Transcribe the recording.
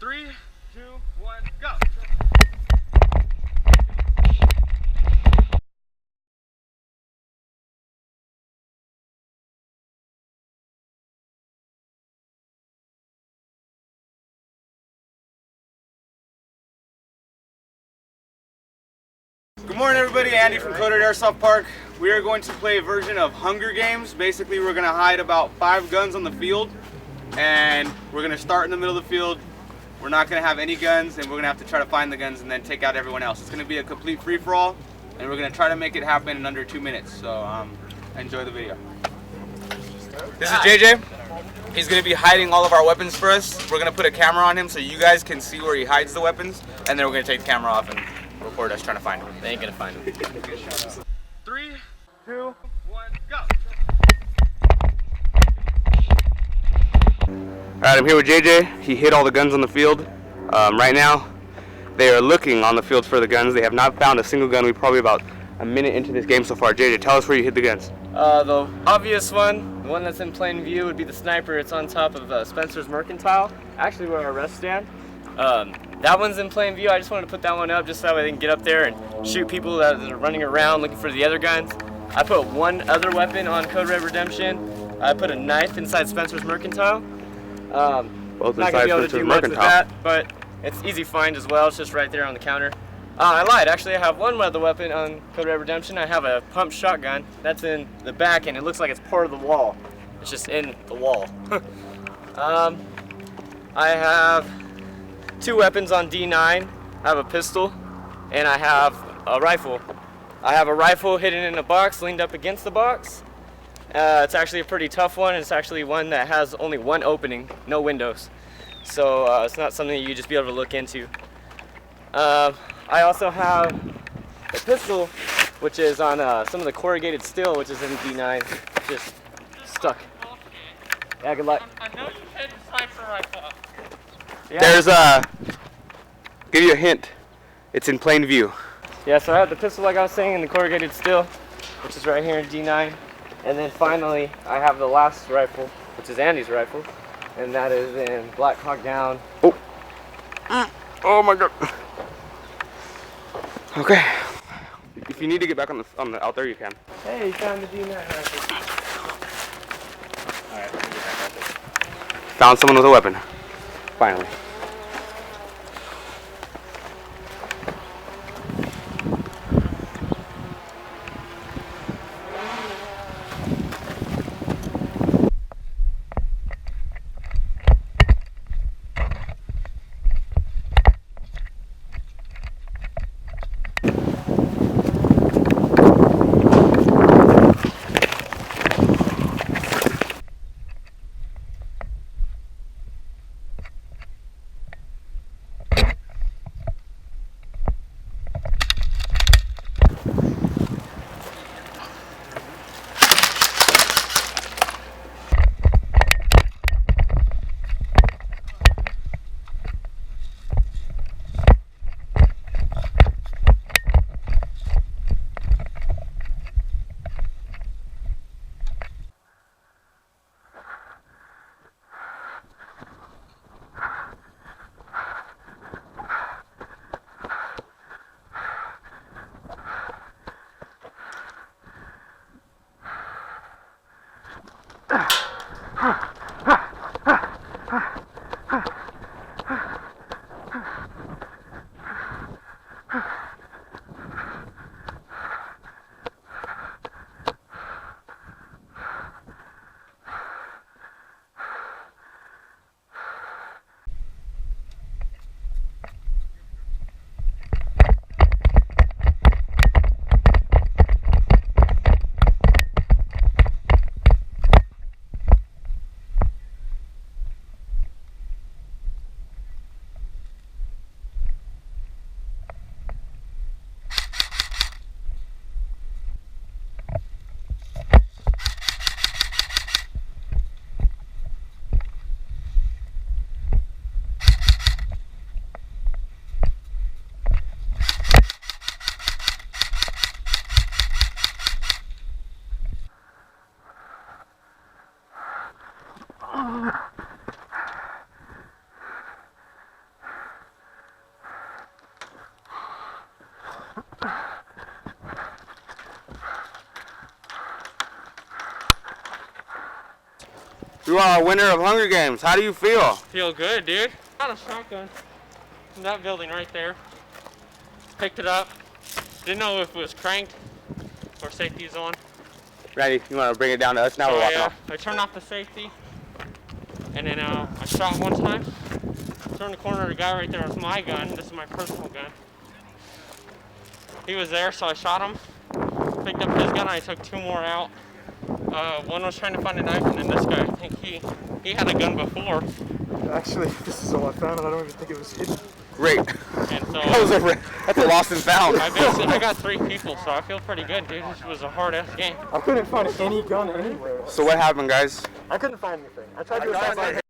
3, 2, 1, go! Good morning everybody, Andy from Coded Airsoft Park. We are going to play a version of Hunger Games. Basically we're going to hide about 5 guns on the field and we're going to start in the middle of the field. We're not going to have any guns and we're going to have to try to find the guns and then take out everyone else. It's going to be a complete free-for-all and we're going to try to make it happen in under 2 minutes. So enjoy the video. This is JJ. He's going to be hiding all of our weapons for us. We're going to put a camera on him so you guys can see where he hides the weapons, and then we're going to take the camera off and record us trying to find him. They ain't gonna find him. 3, 2, 1, go! Alright, I'm here with JJ. He hid all the guns on the field. Right now, they are looking on the field for the guns. They have not found a single gun. We're probably about a minute into this game so far. JJ, tell us where you hid the guns. The obvious one, the one that's in plain view, would be the sniper. It's on top of Spencer's Mercantile, actually where our rest stand. That one's in plain view. I just wanted to put that one up just so they can get up there and shoot people that are running around looking for the other guns. I put one other weapon on Code Red Redemption. I put a knife inside Spencer's Mercantile. Both not going to be able to do much with that, but it's easy find as well. It's just right there on the counter. I lied. Actually, I have one other weapon on Code Red Redemption. I have a pump shotgun. That's in the back, and it looks like it's part of the wall. It's just in the wall. I have 2 weapons on D9. I have a pistol and I have a rifle. I have a rifle hidden in a box, leaned up against the box. It's actually a pretty tough one. It's actually one that has only one opening, no windows. So it's not something you just be able to look into. I also have a pistol, which is on some of the corrugated steel, which is in D9, just stuck. Yeah, good luck. I know you said sniper rifle. Yeah. There's give you a hint. It's in plain view. Yeah, so I have the pistol like I was saying in the corrugated steel, which is right here in D9. And then finally, I have the last rifle, which is Andy's rifle. And that is in Black Hawk Down. Oh. Oh my god. Okay. If you need to get back on the out there, you can. Hey, you found the D9 rifle. Alright, let me get back out there. Found someone with a weapon. Finally. You are a winner of Hunger Games. How do you feel? Feel good, dude. Got a shotgun in that building right there. Picked it up. Didn't know if it was cranked or safety's on. Randy, you want to bring it down to us now? We're walking off. I turned off the safety, and then I shot one time. Turned the corner, the guy right there was my gun. This is my personal gun. He was there, so I shot him. Picked up his gun, I took 2 more out. One was trying to find a knife, and then this guy, I think he had a gun before. Actually, this is all I found, and I don't even think it was hidden. Great. And so That's a lost and found. I got 3 people, so I feel pretty good, dude. This was a hard-ass game. I couldn't find any gun anywhere. So what happened, guys? I couldn't find anything. I tried to assassinate